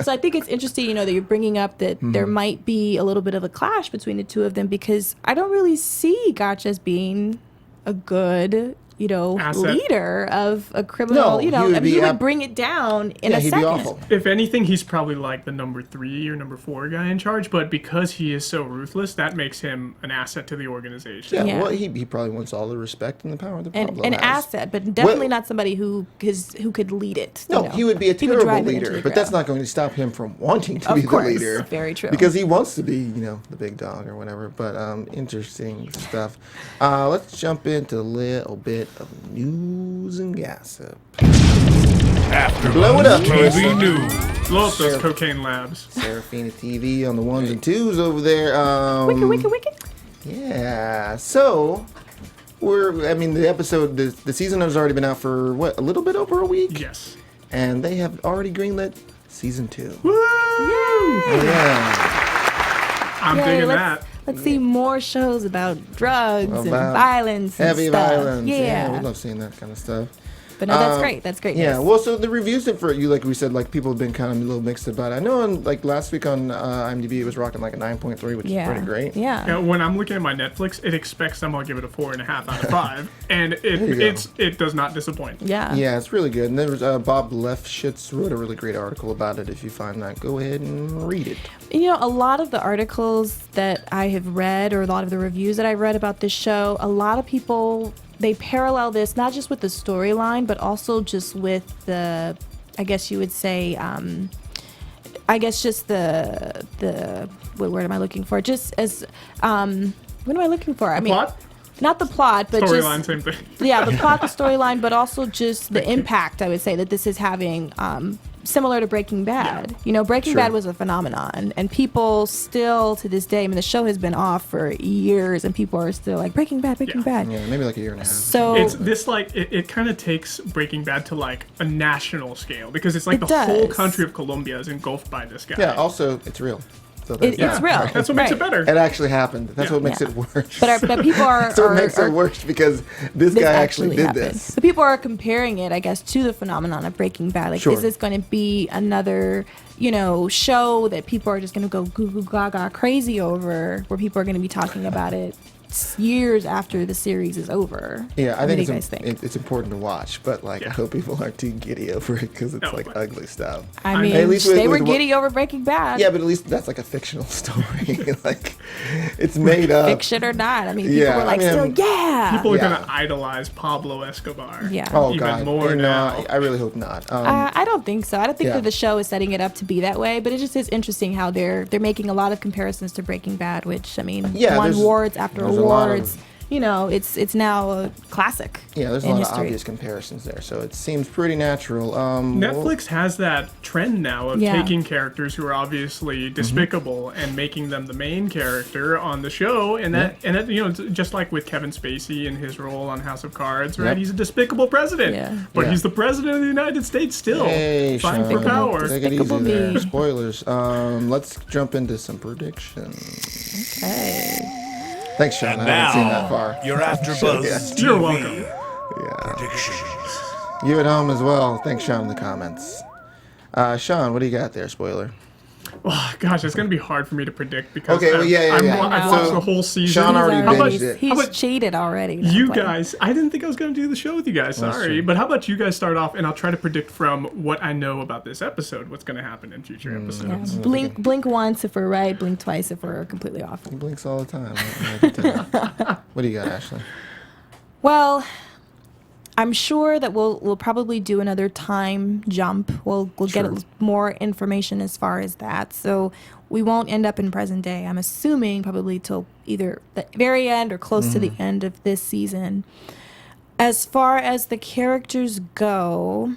So I think it's interesting, that you're bringing up that there might be a little bit of a clash between the two of them, because I don't really see Gotcha as being a good, leader of a criminal. He would bring it down in a second. Be awful. If anything, he's probably like the number 3 or number 4 guy in charge. But because he is so ruthless, that makes him an asset to the organization. Yeah. Well, he probably wants all the respect and the power that Pablo has. An asset, but definitely not somebody who could lead it. No, he would be a terrible leader, but that's not going to stop him from wanting to be the leader. Very true. Because he wants to be, the big dog or whatever. But interesting stuff. Let's jump into a little bit of news and gossip. Blow it up, TV News. Blow up those cocaine labs. Serafina TV on the 1s and 2s over there. Wicked. Yeah. So the season has already been out for a little bit over a week. Yes. And they have already greenlit season 2. Woo! Yeah. I'm digging that. Let's see more shows about drugs and violence and heavy stuff. violence. Yeah, we love seeing that kind of stuff. But no, that's great. That's great. Yeah, well, so the reviews for you, like we said, like people have been kind of a little mixed about it. I know last week on IMDb it was rocking like a 9.3, which is pretty great. Yeah. When I'm looking at my Netflix, it expects I'm gonna give it a 4.5 out of 5, and it does not disappoint. Yeah. Yeah, it's really good. And there was Bob Lefschitz wrote a really great article about it. If you find that, go ahead and read it. A lot of the articles that I have read, or a lot of the reviews that I've read about this show, a lot of people, they parallel this not just with the storyline, but also just with the, I guess you would say, just the what word am I looking for? Just as, what am I looking for? Plot? Not the plot, but storyline, same thing. Yeah, the plot, the storyline, but also just the impact, I would say, that this is having, similar to Breaking Bad. Breaking Bad was a phenomenon, and people still, to this day, the show has been off for years, and people are still like, Breaking Bad. Yeah, maybe like a year and a half. So it's this, it kind of takes Breaking Bad to like a national scale, because it's like the whole country of Colombia is engulfed by this guy. Yeah, also, it's real. So it's real. That's what makes it better. It actually happened. That's what makes it worse. But people are... That's what makes it worse, because this guy actually did this. So people are comparing it, I guess, to the phenomenon of Breaking Bad. Like, is this going to be another, show that people are just going to go goo goo gaga crazy over, where people are going to be talking about it years after the series is over? Yeah, I think it's important to watch, but I hope people aren't too giddy over it, because it's ugly stuff. I mean, at least they were giddy over Breaking Bad. Yeah, but at least that's like a fictional story. It's made up. Fiction or not. People were like, people are gonna idolize Pablo Escobar. Yeah. Oh even God. more now. I really hope not. I don't think so. I don't think that the show is setting it up to be that way, but it just is interesting how they're making a lot of comparisons to Breaking Bad, which won awards after awards. it's now a classic. Yeah, there's a lot of obvious comparisons there, so it seems pretty natural. Netflix has that trend now of taking characters who are obviously despicable and making them the main character on the show, and that just like with Kevin Spacey in his role on House of Cards, right? He's a despicable president, but he's the president of the United States still. Hey, fighting for power. Take it easy there. Spoilers. Let's jump into some predictions. Okay. Thanks, Sean. And I haven't seen now, that far. your AFTERBUZZ TV You're welcome. predictions. You at home as well. Thanks, Sean, in the comments. Sean, what do you got there? Spoiler. Oh, gosh, it's going to be hard for me to predict because I've watched the whole season. Sean already binged it. He's cheated already. You guys, I didn't think I was going to do the show with you guys. Sorry. But how about you guys start off, and I'll try to predict from what I know about this episode what's going to happen in future episodes. Yeah. Blink once if we're right, blink twice if we're completely off. He blinks all the time. What do you got, Ashley? Well, I'm sure that we'll probably do another time jump. We'll get more information as far as that. So we won't end up in present day. I'm assuming probably till either the very end or close to the end of this season. As far as the characters go,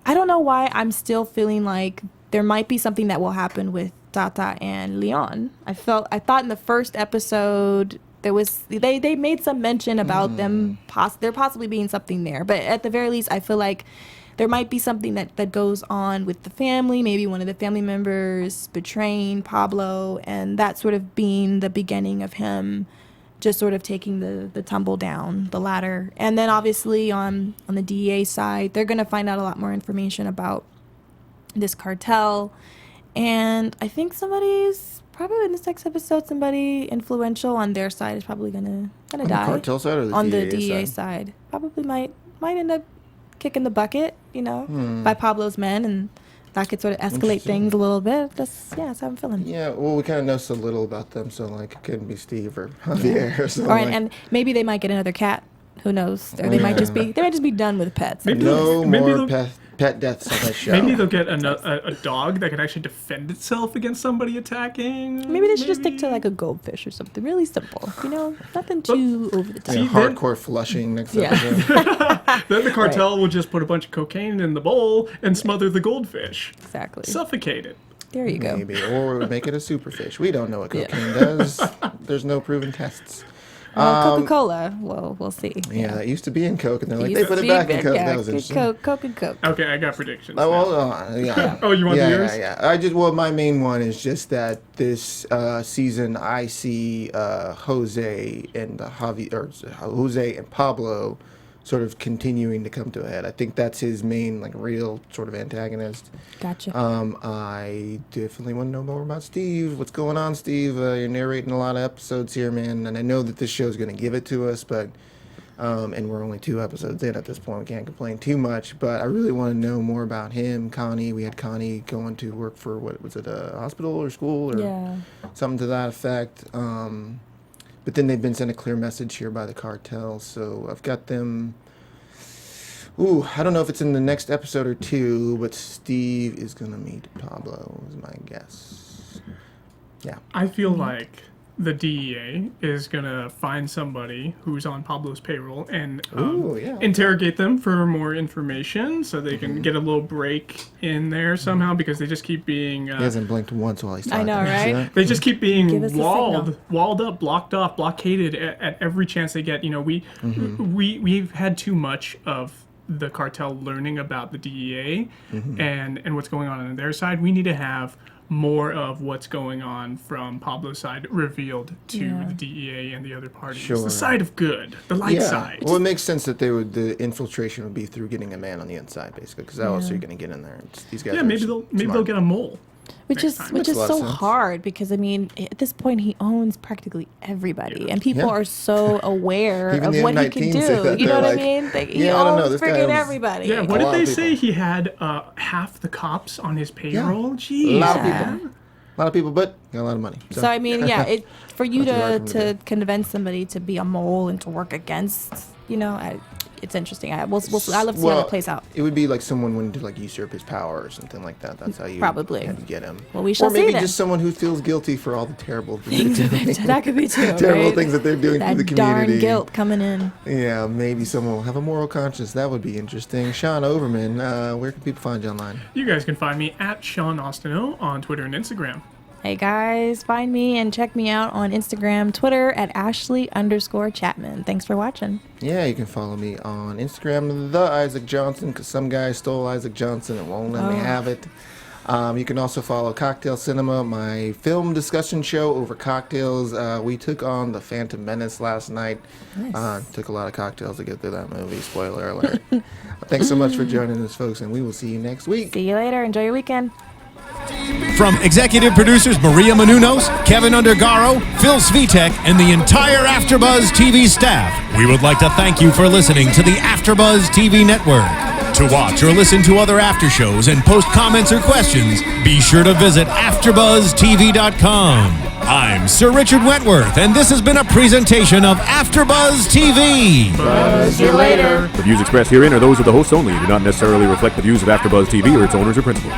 I don't know why I'm still feeling like there might be something that will happen with Tata and Leon. I thought in the first episode they made some mention about them there possibly being something there, but at the very least I feel like there might be something that goes on with the family, maybe one of the family members betraying Pablo, and that sort of being the beginning of him just sort of taking the tumble down the ladder. And then obviously on the DEA side, they're going to find out a lot more information about this cartel, and I think probably in this next episode, somebody influential on their side is probably gonna die. On the cartel side or the on DEA the DEA side? Probably might end up kicking the bucket, by Pablo's men, and that could sort of escalate things a little bit. That's how I'm feeling. Yeah, well, we kind of know so little about them, so like it couldn't be Steve or Javier or something. And maybe they might get another cat. Who knows? Or they might just be done with pets. No more pet deaths on that show. Maybe they'll get a dog that can actually defend itself against somebody attacking. Maybe they should just stick to like a goldfish or something really simple. Nothing too over the top. Hardcore flushing next episode. Then the cartel will just put a bunch of cocaine in the bowl and smother the goldfish. Exactly. Suffocate it. There you go. Maybe, or make it a superfish. We don't know what cocaine does. There's no proven tests. Coca-Cola. Well, we'll see. Yeah, that used to be in Coke, and they're like, they put it back in Coke. That was interesting. Coke and Coke. Okay, I got predictions. Oh, well, yeah. Oh, you want yours? Yeah. My main one is just that this season I see Jose and Jose and Pablo sort of continuing to come to a head. I think that's his main, real sort of antagonist. Gotcha. I definitely want to know more about Steve. What's going on, Steve? You're narrating a lot of episodes here, man, and I know that this show's going to give it to us, but and we're only 2 episodes in at this point. We can't complain too much, but I really want to know more about him. Connie, we had Connie going to work for, what was it, a hospital or school or something to that effect. But then they've been sent a clear message here by the cartel, so I've got them. I don't know if it's in the next episode or 2, but Steve is going to meet Pablo, is my guess. Yeah. I feel like the DEA is going to find somebody who's on Pablo's payroll and interrogate them for more information so they can get a little break in there somehow, because they just keep being... he hasn't blinked once while he's talking. I know, right? They just keep being walled up, blocked off, blockaded at every chance they get. We've had too much of the cartel learning about the DEA and what's going on their side. We need to have more of what's going on from Pablo's side revealed to the DEA and the other parties. Sure. The side of good, the light side. Well, it makes sense that the infiltration would be through getting a man on the inside, basically, because how else are you going to get in there? These guys. Yeah, maybe they'll get a mole. Which is so hard, because at this point he owns practically everybody, and people are so aware of what he can do. You know what I mean? He owns freaking everybody. Yeah, what did they say? He had half the cops on his payroll. Jeez, a lot of people. A lot of people, but got a lot of money. So I mean, for you to convince somebody to be a mole and to work against, it's interesting. I love to see how it plays out. It would be like someone wanted to like usurp his power or something like that. That's how you probably had to get him. Well, we shall see. Or maybe then. just someone who feels guilty for all the terrible things they're doing. That could be too. Terrible things that they're doing that to the community. Darn guilt coming in. Yeah, maybe someone will have a moral conscience. That would be interesting. Sean Overman, where can people find you online? You guys can find me at Sean Austino on Twitter and Instagram. Hey guys, find me and check me out on Instagram, Twitter at Ashley_Chatman. Thanks for watching. Yeah, you can follow me on Instagram, the Isaac Johnson, because some guy stole Isaac Johnson and won't let me have it. You can also follow Cocktail Cinema, my film discussion show over cocktails. We took on The Phantom Menace last night. Nice. Took a lot of cocktails to get through that movie. Spoiler alert. Thanks so much for joining us, folks, and we will see you next week. See you later. Enjoy your weekend. From executive producers Maria Menounos, Kevin Undergaro, Phil Svitek, and the entire AfterBuzz TV staff, we would like to thank you for listening to the AfterBuzz TV network. To watch or listen to other after shows and post comments or questions, be sure to visit AfterBuzzTV.com. I'm Sir Richard Wentworth, and this has been a presentation of AfterBuzz TV. Buzz you later. The views expressed herein are those of the hosts only and do not necessarily reflect the views of AfterBuzz TV or its owners or principals.